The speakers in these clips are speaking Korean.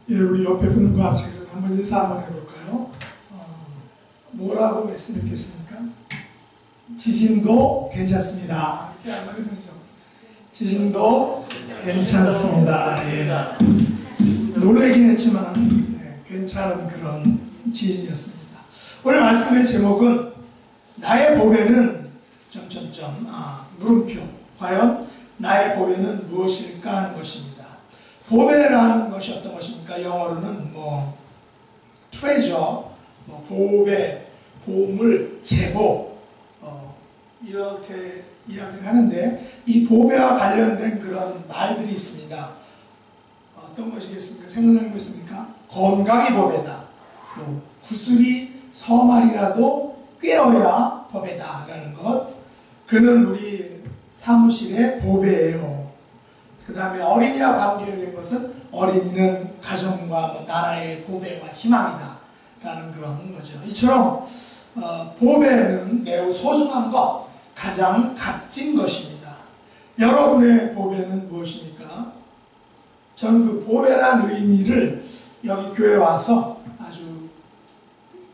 예, 우리 옆에 분과 지금 한번 인사 한번 해볼까요? 뭐라고 했으면 좋겠습니까? 지진도 괜찮습니다. 이렇게 한번 해보죠. 지진도 괜찮습니다. 예. 놀라긴 했지만 괜찮은 그런 지진이었습니다. 오늘 말씀의 제목은 나의 보배는 물음표. 과연 나의 보배는 무엇일까 하는 것입니다. 보배라는 것이 어떤 것입니까? 영어로는 treasure, 보배, 보물, 제보 이렇게 이야기를 하는데 이 보배와 관련된 그런 말들이 있습니다. 어떤 것이겠습니까? 생각나는 거 있습니까? 건강이 보배다. 또 구슬이 서말이라도 꿰어야 보배다라는 것. 그는 우리 사무실의 보배예요. 그 다음에 어린이와 관계된 것은 어린이는 가정과 나라의 보배와 희망이다 라는 그런 거죠. 이처럼 보배는 매우 소중한 것, 가장 값진 것입니다. 여러분의 보배는 무엇입니까? 저는 그 보배란 의미를 여기 교회에 와서 아주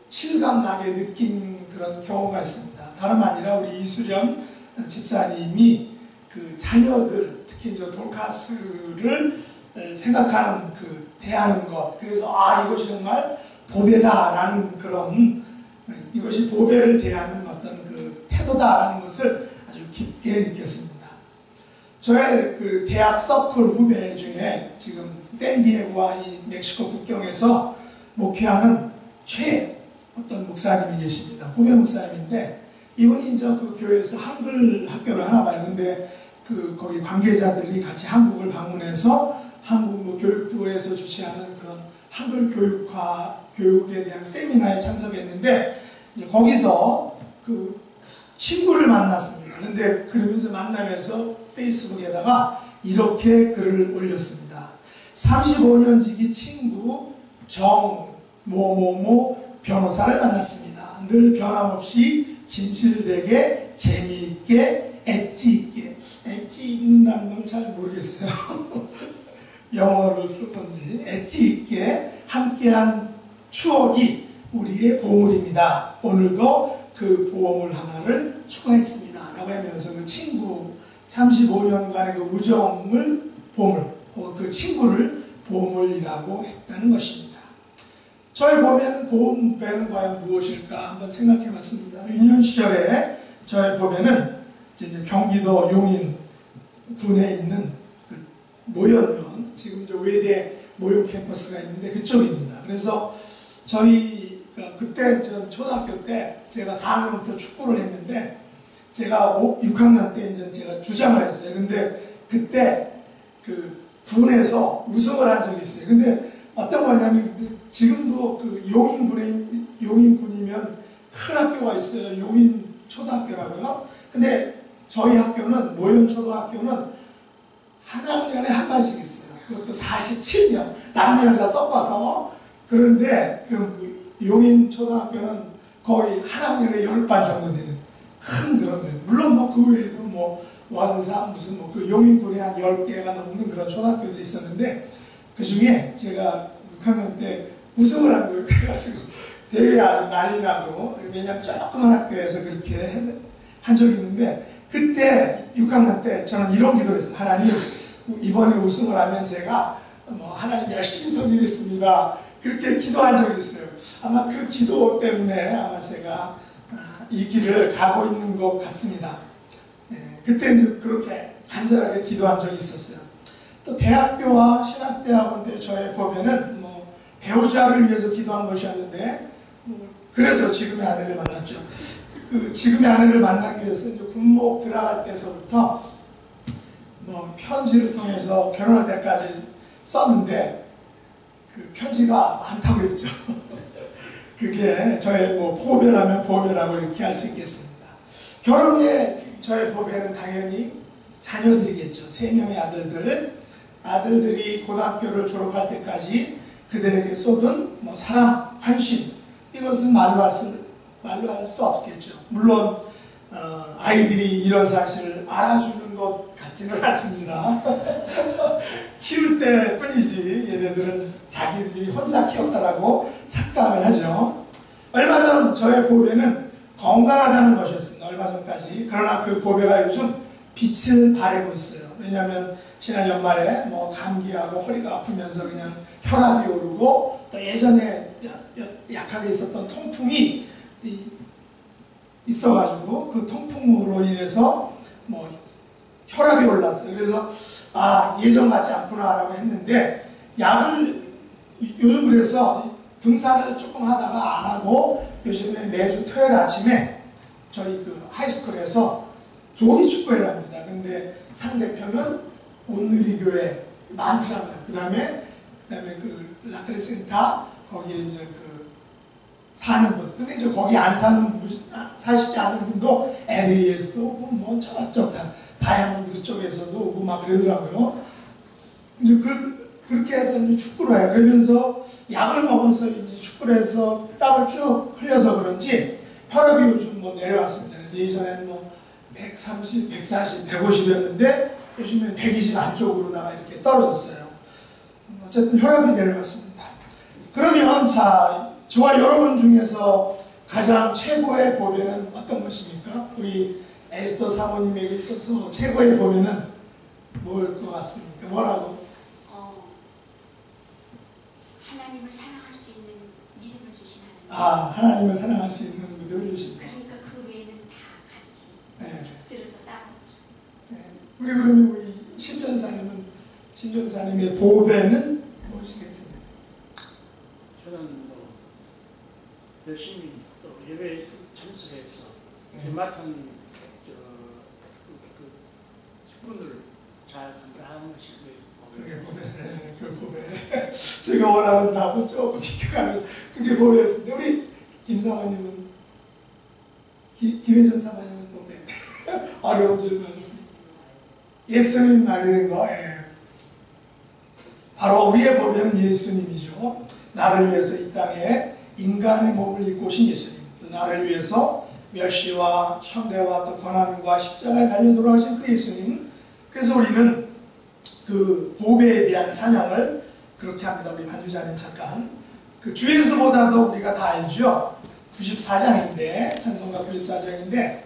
실감나게 느낀 그런 경우가 있습니다. 다름 아니라 우리 이수련 집사님이 그 자녀들, 특히 이제 돌카스를 생각하는 대하는 것, 그래서 이것이 정말 보배다라는 그런, 이것이 보배를 대하는 어떤 그 태도다라는 것을 아주 깊게 느꼈습니다. 저의 그 대학 서클 후배 중에 지금 샌디에고와 이 멕시코 국경에서 목회하는 어떤 목사님이 계십니다. 후배 목사님인데 이분이 이제 그 교회에서 한글 학교를 하나 봐요. 근데 거기 관계자들이 같이 한국을 방문해서 한국 교육부에서 주최하는 그런 한글 교육에 대한 세미나에 참석했는데 이제 거기서 그 친구를 만났습니다. 근데 그러면서 만나면서 페이스북에다가 이렇게 글을 올렸습니다. 35년 지기 친구 정모모모 변호사를 만났습니다. 늘 변함없이 진실되게 재미있게 엣지 있게, 엣지 있는다는 건 잘 모르겠어요. 영어를 쓸 건지. 엣지 있게 함께한 추억이 우리의 보물입니다. 오늘도 그 보물 하나를 추가했습니다. 라고 하면서 그 친구 35년간의 그 우정을 보물, 혹은 그 친구를 보물이라고 했다는 것입니다. 저의 보배는 과연 무엇일까 한번 생각해 봤습니다. 유년 시절에 저의 보배는 이제 경기도 용인 군에 있는 그 노현면, 지금 저 외대 모형 캠퍼스가 있는데 그쪽입니다. 그래서 저희가 그때 초등학교 때 제가 4학년부터 축구를 했는데 제가 6학년 때 이제 제가 주장을 했어요. 근데 그때 그 군에서 우승을 한 적이 있어요. 근데 어떤 거냐면 지금도 그 용인군이면 큰 학교가 있어요. 용인 초등학교라고요. 근데 저희 학교는 노현초등학교는 한 학년에 한 반씩 있어요. 그것도 47명 남녀 여자 섞어서. 그런데 그 용인초등학교는 거의 한 학년에 10반 정도 되는 큰 그런 거예요. 물론 그 외에도 원산 무슨 그 용인군에 한 10개가 넘는 그런 초등학교들이 있었는데 그 중에 제가 6학년 때 우승을 한 거예요. 그래가지고 대회에 아주 난리 나고, 왜냐면 조그만 학교에서 그렇게 한 적이 있는데 그때 6학년 때 저는 이런 기도를 했어요. 하나님, 이번에 우승을 하면 제가 하나님 열심히 섬기겠습니다. 그렇게 기도한 적이 있어요. 아마 그 기도 때문에 아마 제가 이 길을 가고 있는 것 같습니다. 그때 이제 그렇게 간절하게 기도한 적이 있었어요. 또 대학교와 신학대학원 때 저의 보배는 배우자를 위해서 기도한 것이었는데 그래서 지금의 아내를 만났죠. 지금의 아내를 만나기 위해서 이제 군목 들어갈 때서부터 편지를 통해서 결혼할 때까지 썼는데 그 편지가 많다고 했죠. 그게 저의 보배라면 보배라고 이렇게 할 수 있겠습니다. 결혼 후에 저의 보배는 당연히 자녀들이겠죠. 3명의 아들들이 고등학교를 졸업할 때까지 그들에게 쏟은 사랑, 관심, 이것은 말로 할 수 없겠죠. 물론 아이들이 이런 사실을 알아주는 것 같지는 않습니다. 키울 때 뿐이지 얘네들은 자기들이 혼자 키웠다라고 착각을 하죠. 얼마 전 저의 보배는 건강하다는 것이었습니다. 얼마 전까지. 그러나 그 보배가 요즘 빛을 발하고 있어요. 왜냐하면 지난 연말에 뭐 감기하고 허리가 아프면서 그냥 혈압이 오르고 또 예전에 약하게 있었던 통풍이 있어가지고 그 통풍으로 인해서 뭐 혈압이 올랐어요. 그래서 예전 같지 않구나라고 했는데 약을 요즘 그래서 등산을 조금 하다가 안 하고 요즘에 매주 토요일 아침에 저희 그 하이스쿨에서 조기 축구회를 합니다. 근데 상대편은 온누리교회 많더라고요. 그 다음에 그 라크레 센터 거기에 이제 그 사는 분. 근데 이제 거기 안 사시지 않은 분도 LA에서도 오고 뭐 저쪽 다이아몬드 그쪽에서도 오고 막 그러더라고요. 이제 그렇게 해서 이제 축구를 해요. 그러면서 약을 먹어서 이제 축구를 해서 땀을 쭉 흘려서 그런지 혈압이 요즘 뭐 내려왔습니다. 그래서 예전에는 뭐 130, 140, 150이었는데 요즘엔 120 안쪽으로다가 이렇게 떨어졌어요. 어쨌든 혈압이 내려갔습니다. 그러면 자, 저와 여러분 중에서 가장 최고의 보배는 어떤 것입니까? 우리 에스더 사모님에게 있어서 최고의 보배는 뭘 것 같습니까? 뭐라고? 하나님을 사랑할 수 있는 믿음을 주신 하나님. 하나님을 사랑할 수 있는 믿음을 주신다. 그러니까 그 외에는 다 같이 붙들어서 따라오죠. 우리 그러면 우리 신전사님의 보배는 무엇이겠습니까? 저는 뭐 열심히 또 예배에 참석해서 맡은 직분을 잘 감당하는 것이 그게 보배. 그 보배. 제가 원하는 답은 조금 비켜가는 그게 보배였습니다. 우리 김사모님은 김혜전 사모님은 보배. 어려운 질문. 예수님 말하는 거. 바로 우리의 보배는 예수님이죠. 나를 위해서 이 땅에 인간의 몸을 입고 오신 예수님. 또 나를 위해서 멸시와 천대와 또 고난과 십자가에 달려 돌아가신 그 예수님. 그래서 우리는 그 보배에 대한 찬양을 그렇게 합니다. 우리 반주자님 잠깐. 그 주예수보다도 우리가 다 알죠. 94장인데 찬송가 94장인데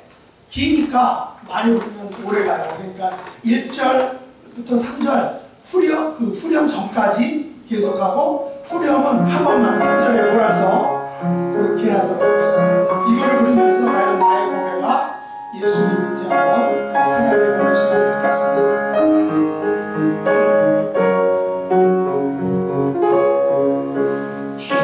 기니까 많이 부르면 오래가요. 그러니까 1절부터 3절 후렴 전까지 계속하고 후렴은 한 번만 3절에 몰아서 그렇게 하도록 하겠습니다. 이걸 부르면서 과연 나의 보배가 예수님인지 한번 생각해보는 시간을 갖겠습니다. 주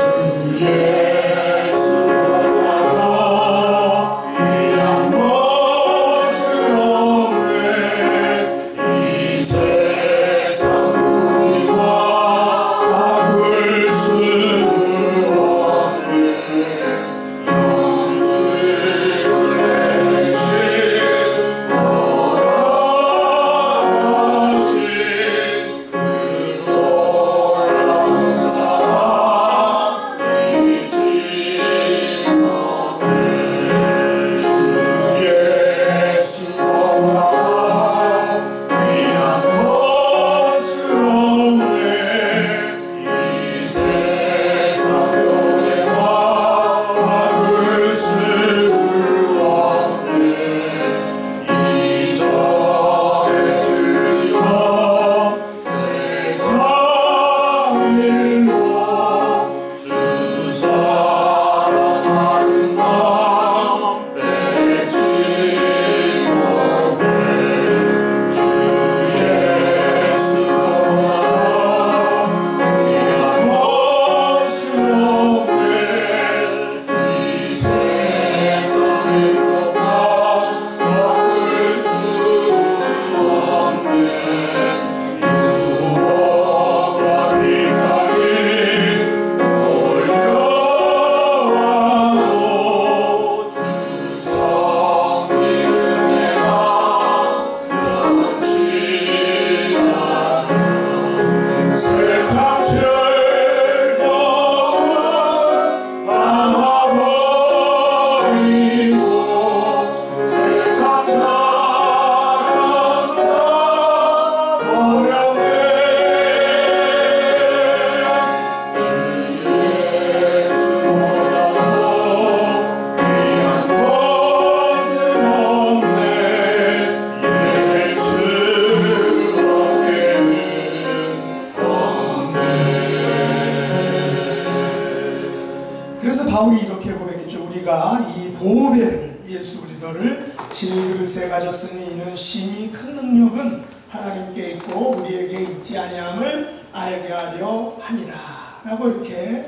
바울이 이렇게 고백했죠. 우리가 이 보배를 예수 그리스도를 질그릇에 가졌으니 이는 심히 큰 능력은 하나님께 있고 우리에게 있지 아니함을 알게 하려 함이라 라고 이렇게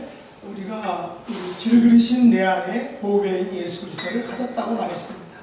우리가 질그릇인 내 안에 보배인 예수 그리스도를 가졌다고 말했습니다.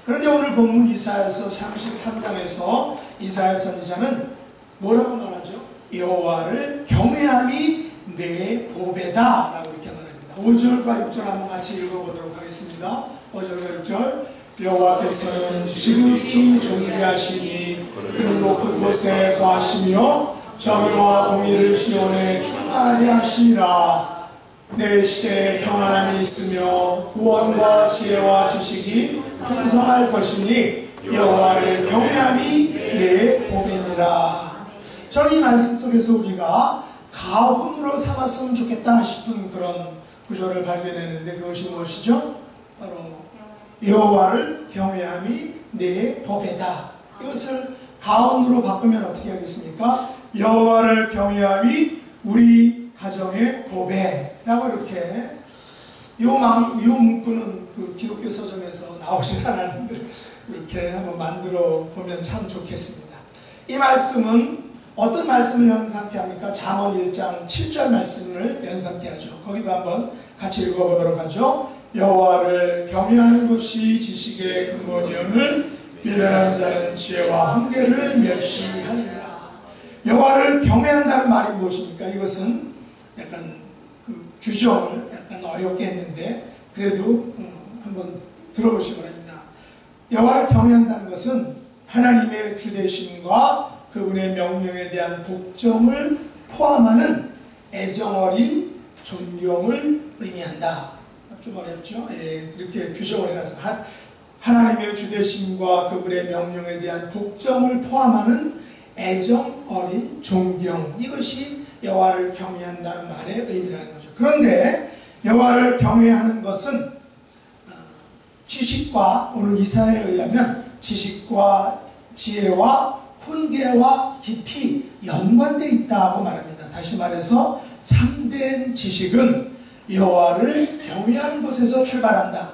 그런데 오늘 본문 이사야서 33장에서 이사야 선지자는 뭐라고 말하죠? 여호와를 경외함이 내 보배다 라고 이렇게 말합니다. 5절과 6절 한번 같이 읽어보도록 하겠습니다. 5절과 6절 여호와께서는 지극히 존귀하시니 그는 높은 곳에 거하시며 정의와 공의를 시온에 충만하게 하시니라. 내 시대에 평안함이 있으며 구원과 지혜와 지식이 풍성할 것이니 여호와를 경외함이 내 복이니라. 저는 이 말씀 속에서 우리가 가훈으로 삼았으면 좋겠다 싶은 그런 구절을 발견했는데 그것이 무엇이죠? 바로 여호와를 경외함이 내 법이다. 이것을 가훈으로 바꾸면 어떻게 하겠습니까? 여호와를 경외함이 우리 가정의 보배라고 이렇게 이 문구는 그 기독교 서점에서 나오질 않았는데 이렇게 한번 만들어 보면 참 좋겠습니다. 이 말씀은 어떤 말씀을 연상케 합니까? 잠언 1장 7절 말씀을 연상케 하죠. 거기도 한번 같이 읽어보도록 하죠. 여호와를 경외하는 것이 지식의 근본이오늘 미련한 자는 지혜와 훈계를 멸시하느니라. 여호와를 경외한다는 말이 무엇입니까? 이것은 약간 그 규정을 약간 어렵게 했는데 그래도 한번 들어보시기 바랍니다. 여호와를 경외한다는 것은 하나님의 주되심과 그분의 명령에 대한 복종을 포함하는 애정어린 존경을 의미한다. 좀 어렵죠? 예, 이렇게 규정을 해놔서 하나님의 주되심과 그분의 명령에 대한 복종을 포함하는 애정 어린 존경, 이것이 여호와를 경외한다는 말의 의미라는 거죠. 그런데 여호와를 경외하는 것은 지식과, 오늘 이사야에 의하면 지식과 지혜와 훈계와 깊이 연관되어 있다고 말합니다. 다시 말해서 참된 지식은 여호와를 경외하는 것에서 출발한다.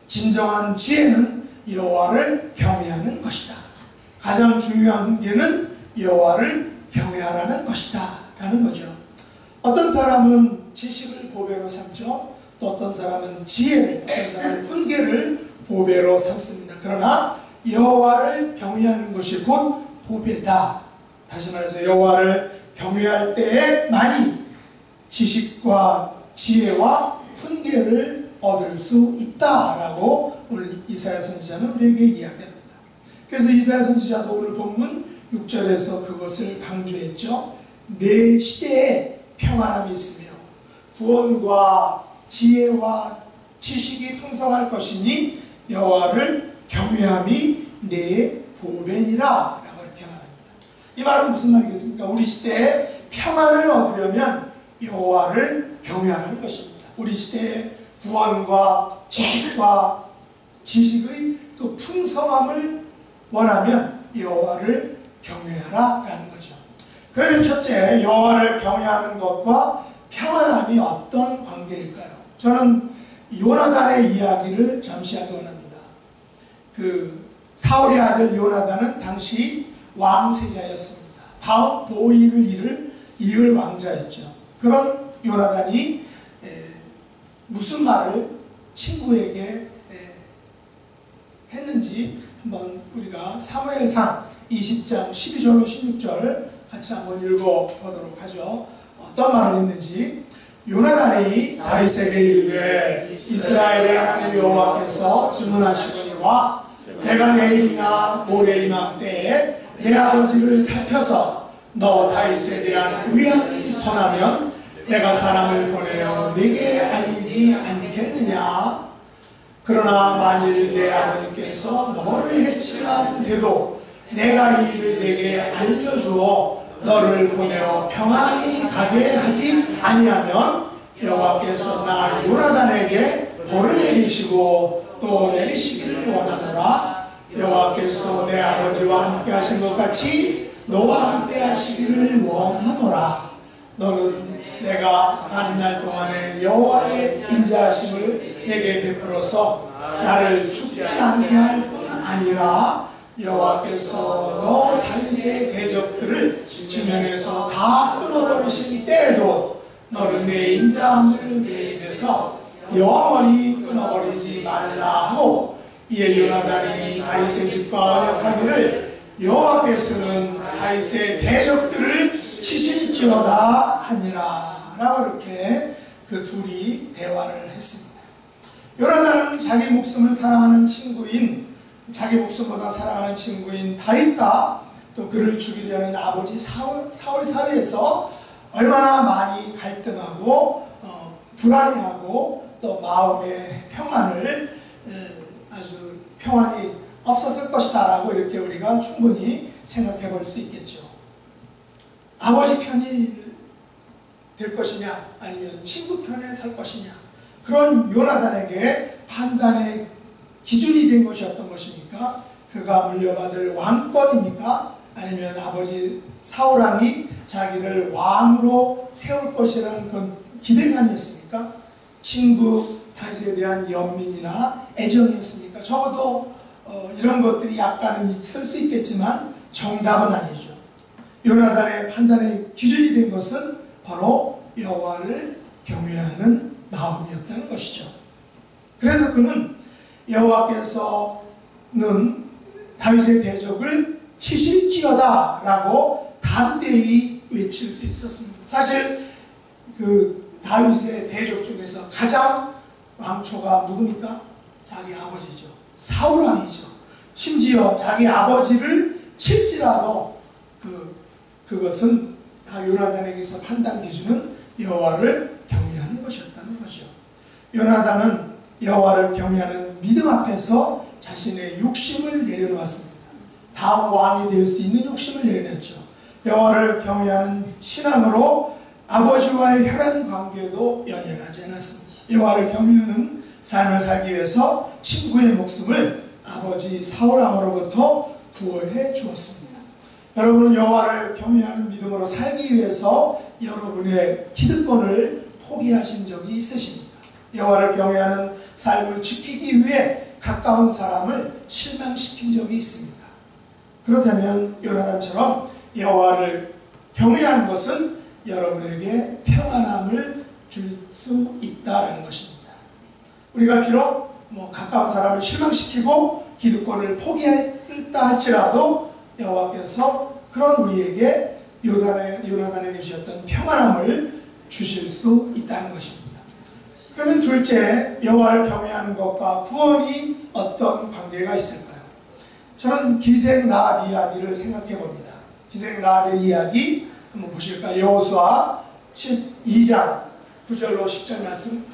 진정한 지혜는 여호와를 경외하는 것이다. 가장 중요한 훈계는 여호와를 경외하라는 것이다 라는 거죠. 어떤 사람은 지식을 보배로 삼죠. 또 어떤 사람은 지혜를, 어떤 사람은 훈계를 보배로 삼습니다. 그러나 여호와를 경외하는 것이 곧 보배다. 다시 말해서 여호와를 경외할 때에 많이 지식과 지혜와 훈계를 얻을 수 있다라고 오늘 이사야 선지자는 우리에게 이야기합니다. 그래서 이사야 선지자도 오늘 본문 6절에서 그것을 강조했죠. 내 시대에 평안함이 있으며 구원과 지혜와 지식이 풍성할 것이니 여호와를 경외함이 내 보배니라 라고 이렇게 말합니다. 이 말은 무슨 말이겠습니까? 우리 시대에 평안을 얻으려면 여호와를 경외하는 것입니다. 우리 시대에 구원과 지식과 지식의 그 풍성함을 원하면 여호와를 경외하라라는 거죠. 그러면 첫째, 여호와를 경외하는 것과 평안함이 어떤 관계일까요? 저는 요나단의 이야기를 잠시 하기 원합니다. 그 사울의 아들 요나단은 당시 왕세자였습니다. 다음 보위를 이을 왕자였죠. 그런 요나단이 무슨 말을 친구에게 했는지 한번 우리가 사무엘상 20장 12절로 16절 같이 한번 읽어보도록 하죠. 어떤 말을 했는지. 요나단이 다윗에게 이르되 이스라엘의 하나님 여호와께서 증언하시거니와 내가 내일이나 모레 이맘때에 내 아버지를 살펴서 너 다윗에 대한 의향이 선하면 내가 사람을 보내어 네게 알리지 않겠느냐. 그러나 만일 내 아버지께서 너를 해치려 하는데도 내가 이 일을 네게 알려주어 너를 보내어 평안히 가게 하지 아니하면 여호와께서 나 요나단에게 벌을 내리시고 또 내리시기를 원하노라. 여호와께서 내 아버지와 함께 하신 것 같이 너와 함께 하시기를 원하노라. 너는 내가 사는 날 동안에 여호와의 인자하심을 내게 베풀어서 나를 죽지 않게 할 뿐 아니라 여호와께서 너 다윗의 대적들을 지면에서 다 끊어버리신 때에도 너는 내 인자함을 내 집에서 영원히 끊어버리지 말라 하고, 이에 요나단이 다윗의 집과 언약하기를 여호와께서는 다윗의 대적들을 치실지어다 하니라 라고 이렇게 그 둘이 대화를 했습니다. 요나단은 자기 목숨을 사랑하는 친구인, 자기 목숨보다 사랑하는 친구인 다윗과 또 그를 죽이려는 아버지 사울 사이에서 얼마나 많이 갈등하고 불안해하고 또 마음의 평안을 아주 평안이 없었을 것이다 라고 이렇게 우리가 충분히 생각해 볼 수 있겠죠. 아버지 편이 될 것이냐 아니면 친구 편에 설 것이냐, 그런 요나단에게 판단의 기준이 된 것이었던 것입니까? 그가 물려받을 왕권입니까? 아니면 아버지 사울왕이 자기를 왕으로 세울 것이라는 그런 기대감이었습니까? 친구 다윗에 대한 연민이나 애정이었습니까? 적어도 이런 것들이 약간은 있을 수 있겠지만 정답은 아니죠. 요나단의 판단의 기준이 된 것은 바로 여호와를 경외하는 마음이었다는 것이죠. 그래서 그는 여호와께서는 다윗의 대적을 치실지어다 라고 담대히 외칠 수 있었습니다. 사실 그 다윗의 대적 중에서 가장 왕초가 누굽니까? 자기 아버지죠. 사울왕이죠. 심지어 자기 아버지를 칠지라도 그것은 다 요나단에게서 판단 기준은 여호와를 경외하는 것이었다는 거죠. 요나단은 여호와를 경외하는 믿음 앞에서 자신의 욕심을 내려놓았습니다. 다음 왕이 될 수 있는 욕심을 내려놨죠. 여호와를 경외하는 신앙으로 아버지와의 혈연 관계도 연연하지 않았습니다. 여호와를 경외하는 삶을 살기 위해서 친구의 목숨을 아버지 사울왕으로부터 구원해 주었습니다. 여러분은 여호와를 경외하는 믿음으로 살기 위해서 여러분의 기득권을 포기하신 적이 있으십니까? 여호와를 경외하는 삶을 지키기 위해 가까운 사람을 실망시킨 적이 있습니다. 그렇다면 요나단처럼 여호와를 경외하는 것은 여러분에게 평안함을 줄 수 있다는 것입니다. 우리가 비록 가까운 사람을 실망시키고 기득권을 포기했다 할지라도 여호와께서 그런 우리에게 요나단에게 주셨던 평안함을 주실 수 있다는 것입니다. 그러면 둘째, 여호와를 경외하는 것과 구원이 어떤 관계가 있을까요? 저는 기생 라합 이야기를 생각해 봅니다. 기생 라합의 이야기 한번 보실까요? 여호수아 2장 9절로 10절 말씀,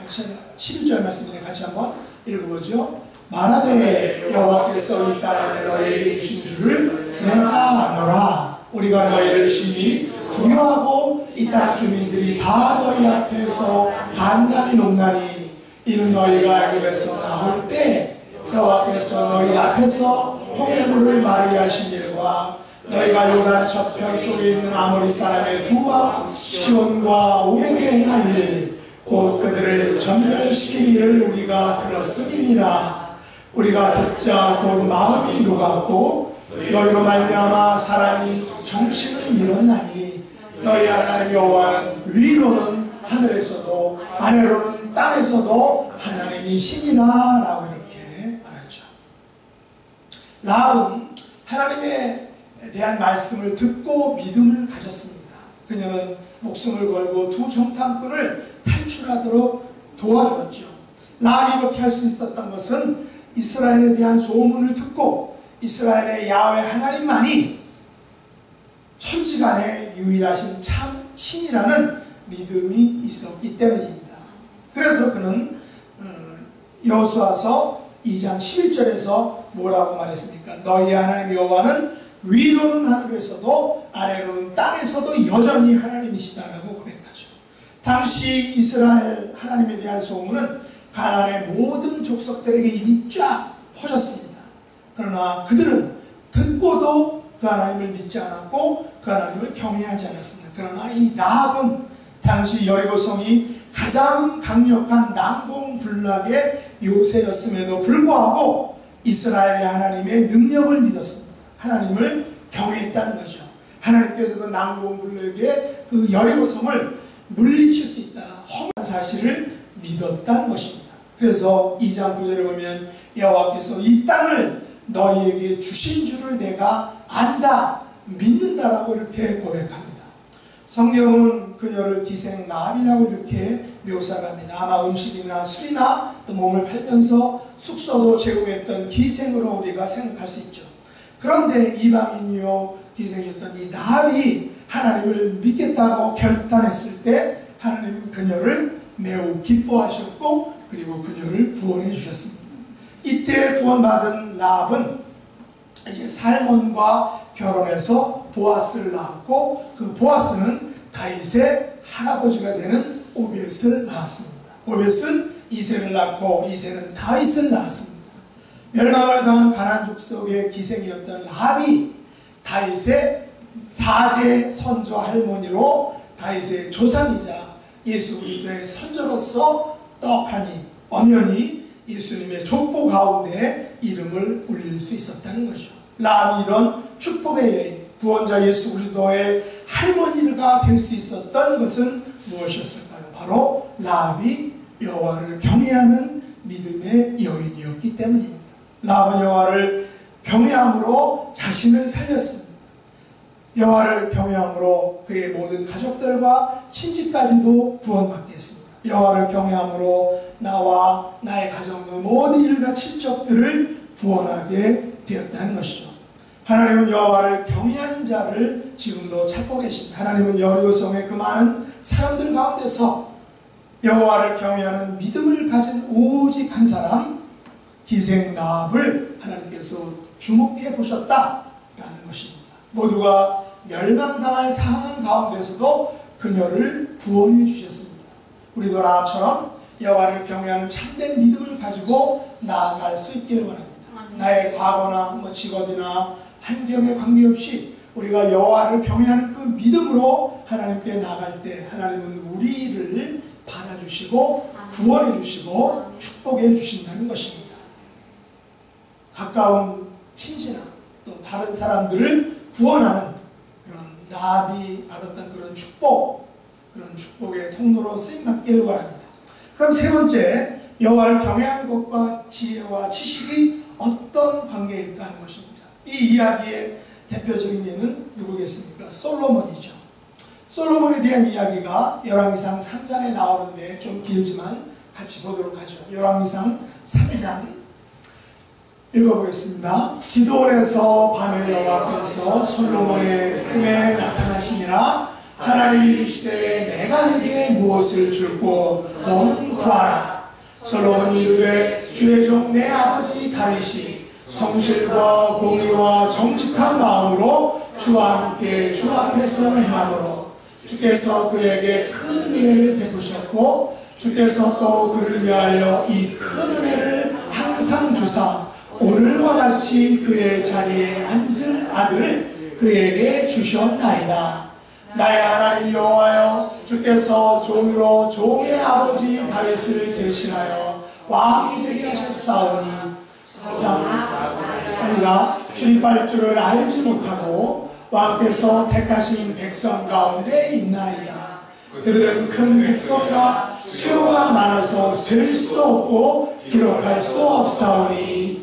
11절 말씀을 같이 한번 읽어보죠. 말하되 여호와께서 이 땅에 너희에게 주신 줄을 내가 아노라. 우리가 너희를 심히 두려워하고 이 땅 주민들이 다 너희 앞에서 간담이 높나니 이는 너희가 애굽에서 나올 때 여호와께서 너희 앞에서 홍해물을 마르게 하신 일과 너희가 요단 저편 쪽에 있는 아모리 사람의 두 왕 시온과 오레게 행한 일, 곧 그들을 전멸시킨 일을 우리가 들었음이니라. 우리가 듣자 곧 마음이 녹았고 너희로 말미암아 사람이 정신을 잃었나니 너희 하나님 여호와는 위로는 하늘에서도 아래로는 땅에서도 하나님이시니라 라고 이렇게 말하죠. 라합은 하나님에 대한 말씀을 듣고 믿음을 가졌습니다. 그녀는 목숨을 걸고 두 정탐꾼을 탈출하도록 도와주었죠. 라합이 이렇게 할 수 있었던 것은 이스라엘에 대한 소문을 듣고 이스라엘의 야훼 하나님만이 천지간에 유일하신 참 신이라는 믿음이 있었기 때문입니다. 그래서 그는 여호수아서 2장 11절에서 뭐라고 말했습니까? 너희 하나님 여호와는 위로는 하늘에서도 아래로는 땅에서도 여전히 하나님이시다라고 고백하죠. 당시 이스라엘 하나님에 대한 소문은 가나안의 모든 족속들에게 이미 쫙 퍼졌습니다. 그러나 그들은 듣고도 그 하나님을 믿지 않았고 그 하나님을 경외하지 않았습니다. 그러나 이 라합은 당시 여리고성이 가장 강력한 난공불락의 요새였음에도 불구하고 이스라엘의 하나님의 능력을 믿었습니다. 하나님을 경외했다는 거죠. 하나님께서 그 난공불락의 그 여리고성을 물리칠 수 있다, 험한 사실을 믿었다는 것입니다. 그래서 2장 9절에 보면 여호와께서 이 땅을 너희에게 주신 줄을 내가 안다, 믿는다라고 이렇게 고백합니다. 성경은 그녀를 기생 라합이라고 이렇게 묘사를 합니다. 아마 음식이나 술이나 또 몸을 팔면서 숙소도 제공했던 기생으로 우리가 생각할 수 있죠. 그런데 이방인이요 기생이었던 이 라합이 하나님을 믿겠다고 결단했을 때 하나님은 그녀를 매우 기뻐하셨고 그리고 그녀를 구원해 주셨습니다. 이때 구원받은 라합은 이제 살몬과 결혼해서 보아스를 낳았고 그 보아스는 다윗의 할아버지가 되는 오벳을 낳았습니다. 오벳은 이새를 낳고 이새는 다윗을 낳았습니다. 멸망을 당한 가나안 족속의 기생이었던 라합이 다윗의 4대 선조 할머니로 다윗의 조상이자 예수 그리스도의 선조로서 떡하니 엄연히 예수님의 족보 가운데 이름을 올릴 수 있었다는 것이죠. 라합이 이런 축복의 여인, 구원자 예수 그리스도의 할머니가 될 수 있었던 것은 무엇이었을까요? 바로 라합이 여호와를 경외하는 믿음의 여인이었기 때문입니다. 라합은 여호와를 경외함으로 자신을 살렸습니다. 여호와를 경외함으로 그의 모든 가족들과 친지까지도 구원받게 했습니다. 여호와를 경외함으로 나와 나의 가정의 모든 일과 친척들을 구원하게 되었다는 것이죠. 하나님은 여호와를 경외하는 자를 지금도 찾고 계십니다. 하나님은 여리고성의 그 많은 사람들 가운데서 여호와를 경외하는 믿음을 가진 오직 한 사람 기생 라합을 하나님께서 주목해 보셨다라는 것입니다. 모두가 멸망당할 상황 가운데서도 그녀를 구원해 주셨습니다. 우리도 라합처럼 여호와를 경외하는 참된 믿음을 가지고 나아갈 수 있기를 바랍니다. 나의 과거나 직업이나 환경에 관계없이 우리가 여호와를 경외하는 그 믿음으로 하나님께 나아갈 때 하나님은 우리를 받아주시고 구원해 주시고 축복해 주신다는 것입니다. 가까운 친지나 또 다른 사람들을 구원하는 그런 라합이 받았던 그런 축복, 그런 축복의 통로로 쓰임받기를 바랍니다. 그럼 세 번째, 여호와를 경외하는 것과 지혜와 지식이 어떤 관계일까 하는 것입니다. 이 이야기의 대표적인 예는 누구겠습니까? 솔로몬이죠. 솔로몬에 대한 이야기가 열왕기상 3장에 나오는데 좀 길지만 같이 보도록 하죠. 열왕기상 3장 읽어보겠습니다. 기드온에서 밤에 여호와께서 솔로몬의 꿈에 나타나시니라. 하나님이 이르시되 내가 네게 무엇을 줄고 너는 구하라. 솔로몬이 이르되 주의 종 내 아버지 다윗이 성실과 공의와 정직한 마음으로 주와 함께 주 앞에서 행함으로 주께서 그에게 큰 은혜를 베푸셨고 주께서 또 그를 위하여 이 큰 은혜를 항상 주사 오늘과 같이 그의 자리에 앉을 아들을 그에게 주셨나이다. 나의 하나님 여호와여, 주께서 종으로 종의 아버지 다윗을 대신하여 왕이 되게 하셨사오니 우리가 출입할 줄을 알지 못하고 왕께서 택하신 백성 가운데 있나이다. 그들은 큰 백성이라 수요가 많아서 셀 수도 없고 기록할 수도 없사오니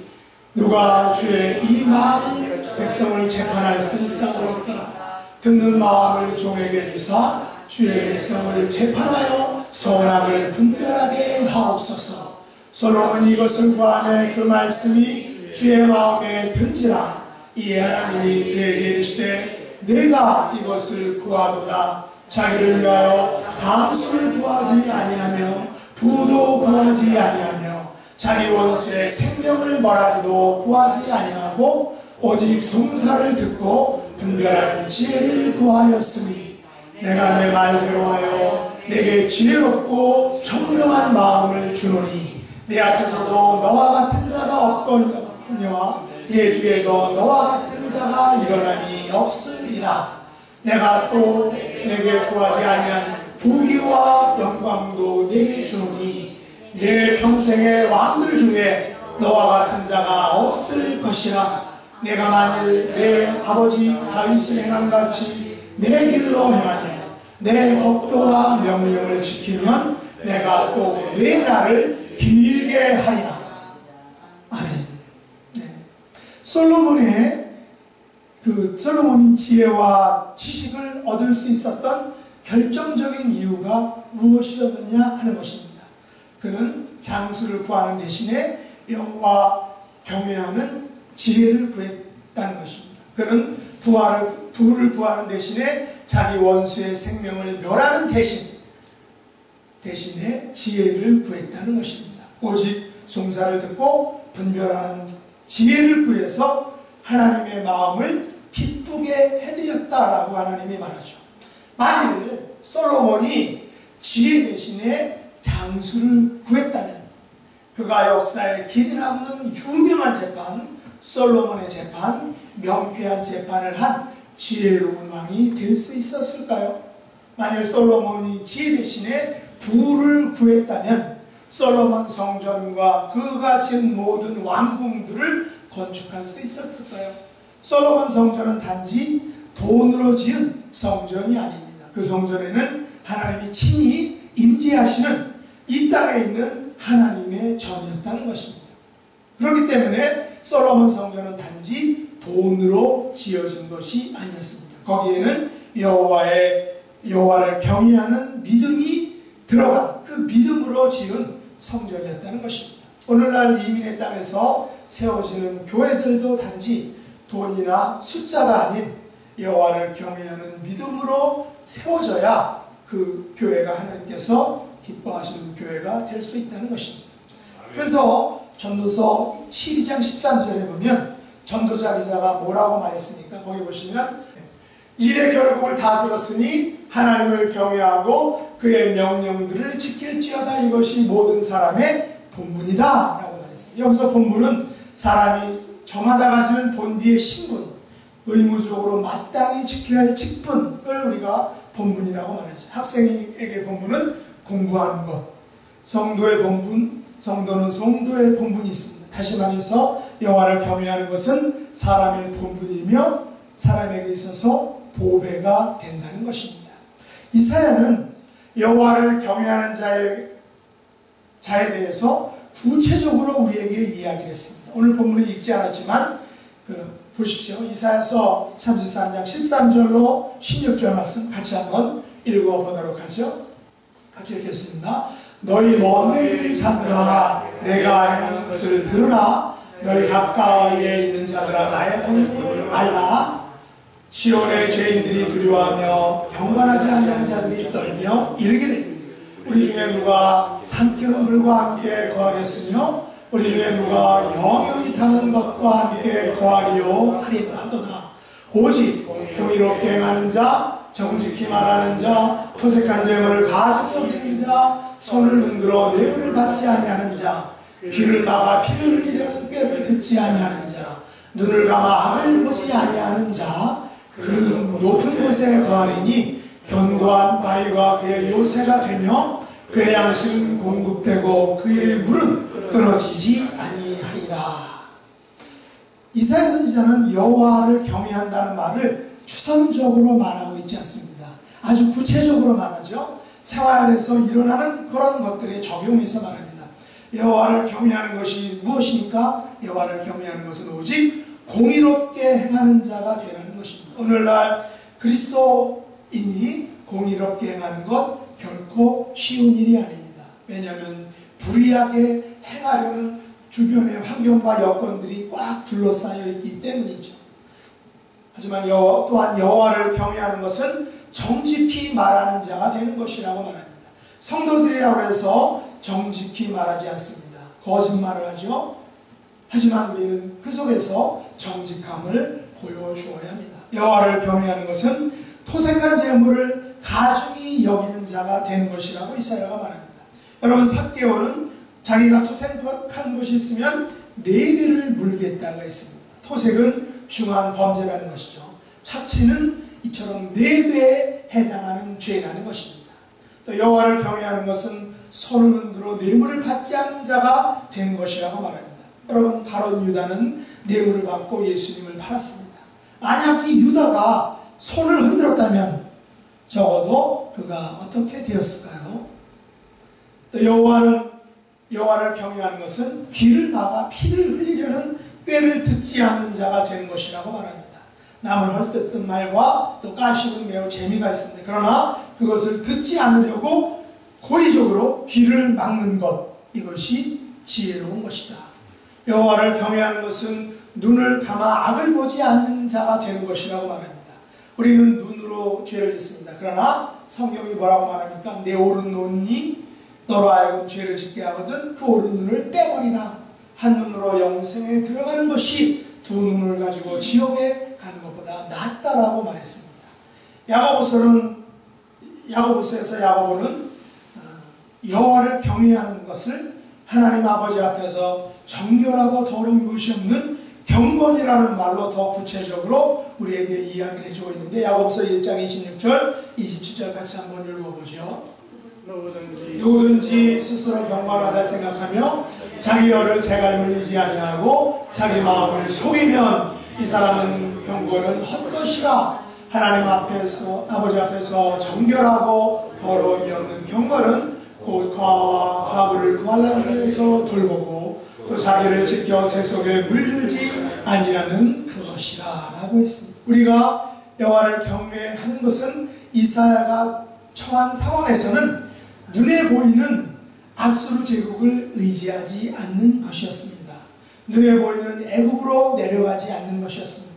누가 주의 이 많은 백성을 재판할 수 있사오리까? 듣는 마음을 종에게 주사 주의 백성을 재판하여 선악을 분별하게 하옵소서. 솔로몬이 이것을 구하매 그 말씀이 주의 마음에 든지라. 이에 하나님이 그에게 이르시되 내가 이것을 구하도다. 자기를 위하여 장수를 구하지 아니하며 부도 구하지 아니하며 자기 원수의 생명을 멀하기도 구하지 아니하고 오직 송사를 듣고 분별하는 지혜를 구하였으니 내가 내 말대로 하여 내게 지혜롭고 총명한 마음을 주노니 내 앞에서도 너와 같은 자가 없거니와 내 뒤에도 너와 같은 자가 일어나니 없으리라. 내가 또 내게 구하지 아니한 부귀와 영광도 내게 주노니 내 평생의 왕들 중에 너와 같은 자가 없을 것이라. 내가 만일 내 아버지 다윗이 행함같이 내 길로 행하며 내 법도와 명령을 지키면 내가 또 내 날을 길게 하리라. 아멘. 네. 솔로몬이 지혜와 지식을 얻을 수 있었던 결정적인 이유가 무엇이었느냐 하는 것입니다. 그는 장수를 구하는 대신에 여호와 경외하는 지혜를 구했다는 것입니다. 그는 부를 구하는 대신에 자기 원수의 생명을 멸하는 대신에 지혜를 구했다는 것입니다. 오직 송사를 듣고 분별하는 지혜를 구해서 하나님의 마음을 기쁘게 해드렸다라고 하나님이 말하죠. 만일 솔로몬이 지혜 대신에 장수를 구했다면 그가 역사에 길이 남는 유명한 재판, 솔로몬의 재판, 명쾌한 재판을 한 지혜로운 왕이 될 수 있었을까요? 만일 솔로몬이 지혜 대신에 부를 구했다면 솔로몬 성전과 그가 지은 모든 왕궁들을 건축할 수 있었을까요? 솔로몬 성전은 단지 돈으로 지은 성전이 아닙니다. 그 성전에는 하나님이 친히 임재하시는 이 땅에 있는 하나님의 전이었다는 것입니다. 그렇기 때문에 솔로몬 성전은 단지 돈으로 지어진 것이 아니었습니다. 거기에는 여호와를 경외하는 믿음이 들어간 그 믿음으로 지은 성전이었다는 것입니다. 오늘날 이민의 땅에서 세워지는 교회들도 단지 돈이나 숫자가 아닌 여호와를 경외하는 믿음으로 세워져야 그 교회가 하나님께서 기뻐하시는 교회가 될 수 있다는 것입니다. 그래서 전도서 12장 13절에 보면 전도자 기자가 뭐라고 말했습니까? 거기 보시면 일의 결국을 다 들었으니 하나님을 경외하고 그의 명령들을 지킬지어다. 이것이 모든 사람의 본분이다 라고 말했습니다. 여기서 본분은 사람이 저마다 가지는 본디의 신분, 의무적으로 마땅히 지켜야 할 직분을 우리가 본분이라고 말하죠. 학생에게 본분은 공부하는 것, 성도의 본분, 성도는 성도의 본분이 있습니다. 다시 말해서 여호와를 경외하는 것은 사람의 본분이며 사람에게 있어서 보배가 된다는 것입니다. 이사야는 여호와를 경외하는 자에 대해서 구체적으로 우리에게 이야기를 했습니다. 오늘 본문에 읽지 않았지만 보십시오. 이사야서 33장 13절로 16절 말씀 같이 한번 읽어보도록 하죠. 같이 읽겠습니다. 너희 먼데 있는 자들아 내가 행한 것을 들으라. 너희 가까이에 있는 자들아 나의 권능을 알라. 시온의 죄인들이 두려워하며 경건하지 아니한 자들이 떨며 이르기를 우리 중에 누가 삼키는 물과 함께 거하겠으며 우리 중에 누가 영영이 타는 것과 함께 거하리요 하리다 하도다. 오직 공의롭게 행하는 자, 정직히 말하는 자, 토색한 재물을 가지고 여기는 자, 손을 흔들어 뇌물을 받지 아니하는 자, 귀를 막아 피를 흘리려는 꾀를 듣지 아니하는 자, 눈을 감아 악을 보지 아니하는 자, 그는 높은 곳에 거하리니 견고한 바위가 그의 요새가 되며 그의 양식은 공급되고 그의 물은 끊어지지 아니하리라. 이사야 선지자는 여호와를 경외한다는 말을 추상적으로 말하고 있지 않습니다. 아주 구체적으로 말하죠. 생활에서 일어나는 그런 것들에 적용해서 말합니다. 여호와를 경외하는 것이 무엇입니까? 여호와를 경외하는 것은 오직 공의롭게 행하는 자가 되라는 것입니다. 오늘날 그리스도인이 공의롭게 행하는 것 결코 쉬운 일이 아닙니다. 왜냐하면 불의하게 행하려는 주변의 환경과 여건들이 꽉 둘러싸여 있기 때문이죠. 하지만 또한 여호와를 경외하는 것은 정직히 말하는 자가 되는 것이라고 말합니다. 성도들이라고 해서 정직히 말하지 않습니다. 거짓말을 하죠. 하지만 우리는 그 속에서 정직함을 보여주어야 합니다. 여호와를 경외하는 것은 토색한 재물을 가중히 여기는 자가 되는 것이라고 이사야가 말합니다. 여러분, 삭개오는 자기가 토색한 것이 있으면 4배를 물겠다고 했습니다. 토색은 중한 범죄라는 것이죠. 착취는 이처럼 4배에 해당하는 죄라는 것입니다. 또 여호와를 경외하는 것은 손을 흔들어 뇌물을 받지 않는 자가 되는 것이라고 말합니다. 여러분, 가룟 유다는 뇌물을 받고 예수님을 팔았습니다. 만약 이 유다가 손을 흔들었다면 적어도 그가 어떻게 되었을까요? 또 여호와를 경외하는 것은 귀를 막아 피를 흘리려는 꾀를 듣지 않는 자가 되는 것이라고 말합니다. 남을 헐뜯던 말과 또 가십은 매우 재미가 있습니다. 그러나 그것을 듣지 않으려고 고의적으로 귀를 막는 것, 이것이 지혜로운 것이다. 여호와를 경외하는 것은 눈을 감아 악을 보지 않는 자가 되는 것이라고 말합니다. 우리는 눈으로 죄를 짓습니다. 그러나 성경이 뭐라고 말합니까? 내 오른 눈이 너로 하여금 죄를 짓게 하거든 그 오른 눈을 떼버리라. 한 눈으로 영생에 들어가는 것이 두 눈을 가지고 지옥에 가는 것보다 낫다라고 말했습니다. 야고보서에서 야고보는 여호와를 경외하는 것을 하나님 아버지 앞에서 정결하고 더러운 것이 없는 경건이라는 말로 더 구체적으로 우리에게 이야기를 해주고 있는데, 야고보서 1장 26절 27절 같이 한번 읽어보죠. 누구든지 스스로 경건하다 생각하며 자기 혀를 재갈 물리지 아니하고 자기 마음을 속이면 이 사람은 경건은 헛것이라. 하나님 앞에서, 아버지 앞에서 정결하고 더러움이 없는 경건은 곧 과와 과부를 구하는 중에서 돌보고 또 자기를 지켜 세속에 물들지 아니하는 그것이라 라고 했습니다. 우리가 여호와를 경외하는 것은 이사야가 처한 상황에서는 눈에 보이는 아수르 제국을 의지하지 않는 것이었습니다. 눈에 보이는 애굽으로 내려가지 않는 것이었습니다.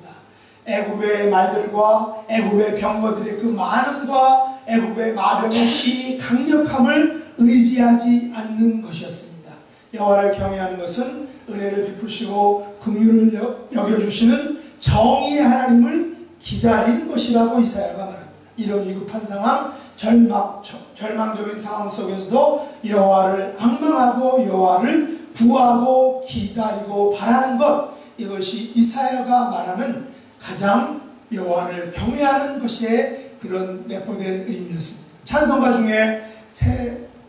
애굽의 말들과 애굽의 병거들의 그 많음과 애굽의 마병의 힘이 강력함을 의지하지 않는 것이었습니다. 여호와를 경외하는 것은 은혜를 베푸시고 긍휼을 여겨주시는 정의의 하나님을 기다리는 것이라고 이사야가 말합니다. 이런 위급한 상황, 절망적인 상황 속에서도 여호와를 앙망하고 여호와를 구하고 기다리고 바라는 것, 이것이 이사야가 말하는 가장 여호와를 경외하는 것의 그런 내포된 의미였습니다. 찬송가 중에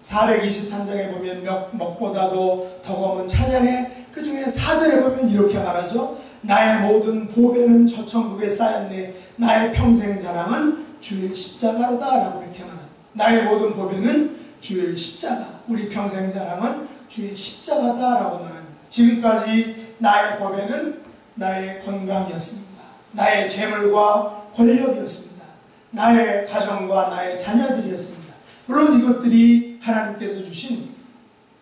423장에 보면 먹보다도 더 검은 찬양에 그 중에 4절에 보면 이렇게 말하죠. 나의 모든 보배는 저 천국에 쌓였네. 나의 평생 자랑은 주의 십자가로다 라고 이렇게 말합니다. 나의 모든 보배는 주의 십자가, 우리 평생 자랑은 주의 십자가다 라고 말합니다. 지금까지 나의 보배는 나의 건강이었습니다. 나의 재물과 권력이었습니다. 나의 가정과 나의 자녀들이었습니다. 물론 이것들이 하나님께서 주신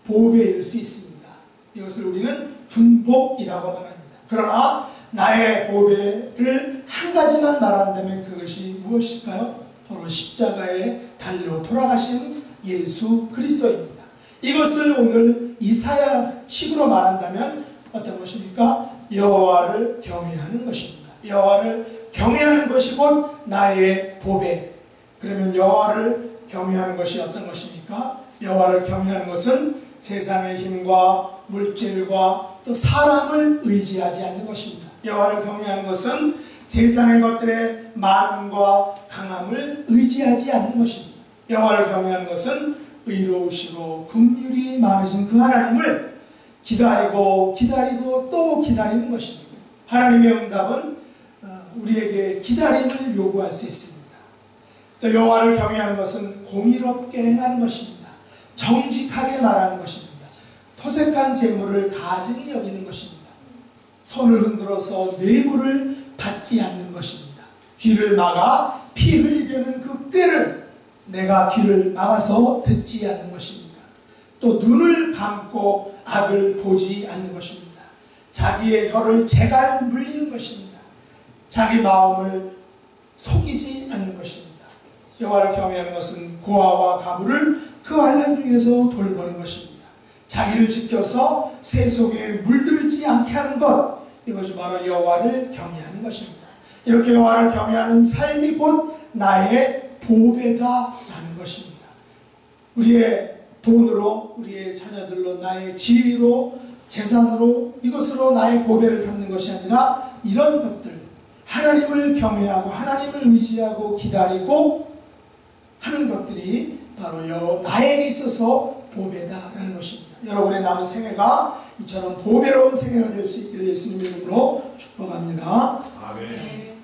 보배일 수 있습니다. 이것을 우리는 분복이라고 말합니다. 그러나 나의 보배를 한 가지만 말한다면 그것이 무엇일까요? 바로 십자가에 달려 돌아가신 예수 그리스도입니다. 이것을 오늘 이사야식으로 말한다면 어떤 것입니까? 여호와를 경외하는 것입니다. 여호와를 경외하는 것이 곧 나의 보배. 그러면 여호와를 경외하는 것이 어떤 것입니까? 여호와를 경외하는 것은 세상의 힘과 물질과 또 사람을 의지하지 않는 것입니다. 여호와를 경외하는 것은 세상의 것들의 많음과 강함을 의지하지 않는 것입니다. 여호와를 경외하는 것은 의로우시고 긍휼이 많으신 그 하나님을 기다리고 또 기다리는 것입니다. 하나님의 응답은 우리에게 기다림을 요구할 수 있습니다. 또 여호와를 경외하는 것은 공의롭게 행하는 것입니다. 정직하게 말하는 것입니다. 토색한 재물을 가증히 여기는 것입니다. 손을 흔들어서 뇌물을 받지 않는 것입니다. 귀를 막아 피 흘리려는 그 꾀를 내가 귀를 막아서 듣지 않는 것입니다. 또 눈을 감고 악을 보지 않는 것입니다. 자기의 혀를 재갈 물리는 것입니다. 자기 마음을 속이지 않는 것입니다. 여호와를 경외하는 것은 고아와 가부를 그 환난 중에서 돌보는 것입니다. 자기를 지켜서 세속에 물들지 않게 하는 것, 이것이 바로 여호와를 경외하는 것입니다. 이렇게 여호와를 경외하는 삶이 곧 나의 보배다라는 것입니다. 우리의 돈으로, 우리의 자녀들로, 나의 지위로, 재산으로, 이것으로 나의 보배를 삼는 것이 아니라 이런 것들, 하나님을 경외하고 하나님을 의지하고 기다리고 하는 것들이 바로 나에게 있어서 보배다라는 것입니다. 여러분의 남은 생애가 이처럼 보배로운 생애가 될 수 있기를 예수님 이름으로 축복합니다. 아멘.